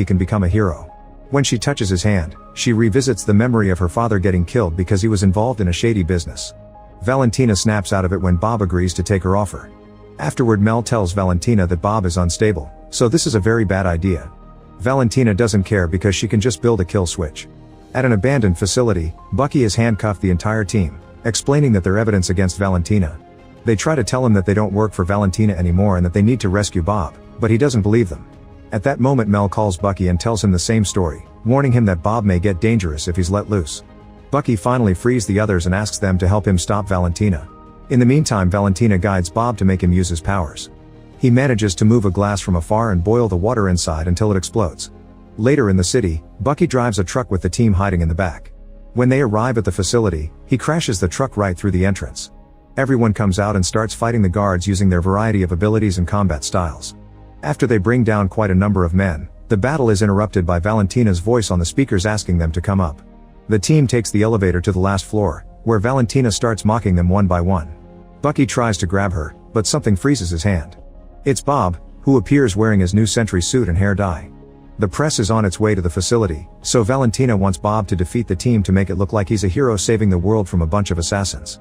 he can become a hero. When she touches his hand, she revisits the memory of her father getting killed because he was involved in a shady business. Valentina snaps out of it when Bob agrees to take her offer. Afterward, Mel tells Valentina that Bob is unstable, so this is a very bad idea. Valentina doesn't care because she can just build a kill switch. At an abandoned facility, Bucky has handcuffed the entire team, explaining that they're evidence against Valentina. They try to tell him that they don't work for Valentina anymore and that they need to rescue Bob, but he doesn't believe them. At that moment, Mel calls Bucky and tells him the same story, warning him that Bob may get dangerous if he's let loose. Bucky finally frees the others and asks them to help him stop Valentina. In the meantime, Valentina guides Bob to make him use his powers. He manages to move a glass from afar and boil the water inside until it explodes. Later in the city, Bucky drives a truck with the team hiding in the back. When they arrive at the facility, he crashes the truck right through the entrance. Everyone comes out and starts fighting the guards using their variety of abilities and combat styles. After they bring down quite a number of men, the battle is interrupted by Valentina's voice on the speakers asking them to come up. The team takes the elevator to the last floor, where Valentina starts mocking them one by one. Bucky tries to grab her, but something freezes his hand. It's Bob, who appears wearing his new sentry suit and hair dye. The press is on its way to the facility, so Valentina wants Bob to defeat the team to make it look like he's a hero saving the world from a bunch of assassins.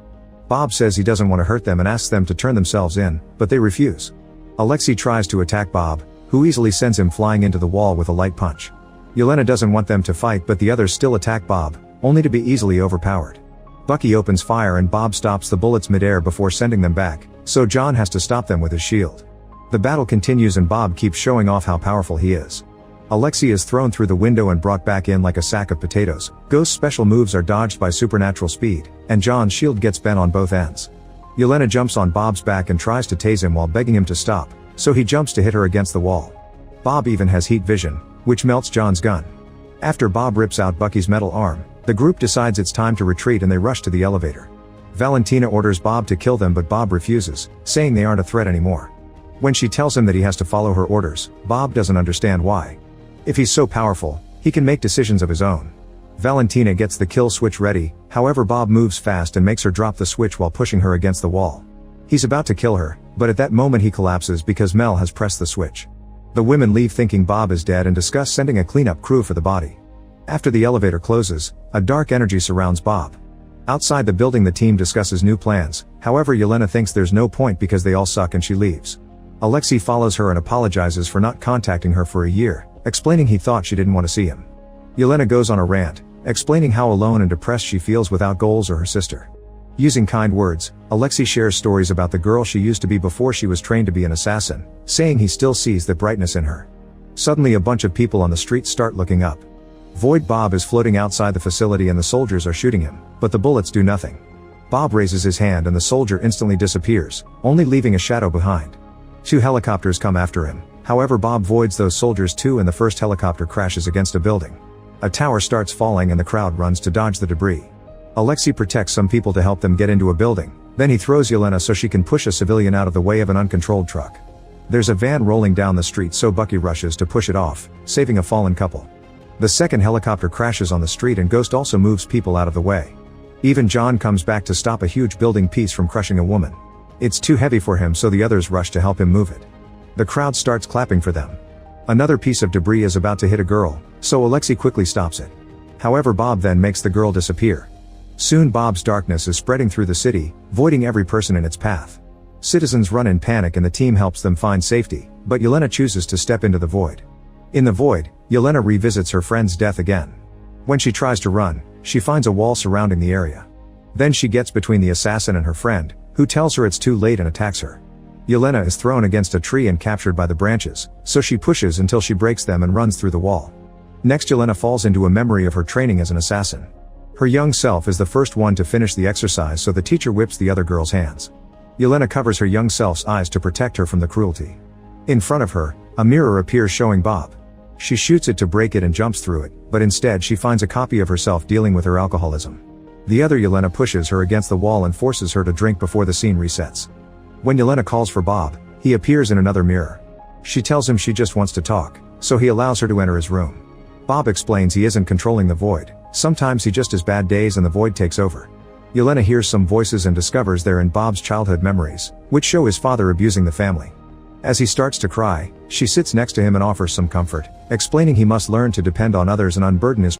Bob says he doesn't want to hurt them and asks them to turn themselves in, but they refuse. Alexei tries to attack Bob, who easily sends him flying into the wall with a light punch. Yelena doesn't want them to fight, but the others still attack Bob, only to be easily overpowered. Bucky opens fire and Bob stops the bullets midair before sending them back, so John has to stop them with his shield. The battle continues and Bob keeps showing off how powerful he is. Alexei is thrown through the window and brought back in like a sack of potatoes. Ghost's special moves are dodged by supernatural speed, and John's shield gets bent on both ends. Yelena jumps on Bob's back and tries to tase him while begging him to stop, so he jumps to hit her against the wall. Bob even has heat vision, which melts John's gun. After Bob rips out Bucky's metal arm, the group decides it's time to retreat and they rush to the elevator. Valentina orders Bob to kill them, but Bob refuses, saying they aren't a threat anymore. When she tells him that he has to follow her orders, Bob doesn't understand why. If he's so powerful, he can make decisions of his own. Valentina gets the kill switch ready, however Bob moves fast and makes her drop the switch while pushing her against the wall. He's about to kill her, but at that moment he collapses because Mel has pressed the switch. The women leave thinking Bob is dead and discuss sending a cleanup crew for the body. After the elevator closes, a dark energy surrounds Bob. Outside the building, the team discusses new plans, however Yelena thinks there's no point because they all suck and she leaves. Alexei follows her and apologizes for not contacting her for a year, explaining he thought she didn't want to see him. Yelena goes on a rant, explaining how alone and depressed she feels without goals or her sister. Using kind words, Alexei shares stories about the girl she used to be before she was trained to be an assassin, saying he still sees the brightness in her. Suddenly a bunch of people on the street start looking up. Void Bob is floating outside the facility and the soldiers are shooting him, but the bullets do nothing. Bob raises his hand and the soldier instantly disappears, only leaving a shadow behind. 2 helicopters come after him, however Bob voids those soldiers too and the first helicopter crashes against a building. A tower starts falling and the crowd runs to dodge the debris. Alexei protects some people to help them get into a building, then he throws Yelena so she can push a civilian out of the way of an uncontrolled truck. There's a van rolling down the street, so Bucky rushes to push it off, saving a fallen couple. The second helicopter crashes on the street and Ghost also moves people out of the way. Even John comes back to stop a huge building piece from crushing a woman. It's too heavy for him, so the others rush to help him move it. The crowd starts clapping for them. Another piece of debris is about to hit a girl, so Alexei quickly stops it. However, Bob then makes the girl disappear. Soon Bob's darkness is spreading through the city, voiding every person in its path. Citizens run in panic and the team helps them find safety, but Yelena chooses to step into the void. In the void, Yelena revisits her friend's death again. When she tries to run, she finds a wall surrounding the area. Then she gets between the assassin and her friend, who tells her it's too late and attacks her. Yelena is thrown against a tree and captured by the branches, so she pushes until she breaks them and runs through the wall. Next, Yelena falls into a memory of her training as an assassin. Her young self is the first one to finish the exercise, so the teacher whips the other girl's hands. Yelena covers her young self's eyes to protect her from the cruelty. In front of her, a mirror appears showing Bob. She shoots it to break it and jumps through it, but instead she finds a copy of herself dealing with her alcoholism. The other Yelena pushes her against the wall and forces her to drink before the scene resets. When Yelena calls for Bob, he appears in another mirror. She tells him she just wants to talk, so he allows her to enter his room. Bob explains he isn't controlling the void, sometimes he just has bad days and the void takes over. Yelena hears some voices and discovers they're in Bob's childhood memories, which show his father abusing the family. As he starts to cry, she sits next to him and offers some comfort, explaining he must learn to depend on others and unburden his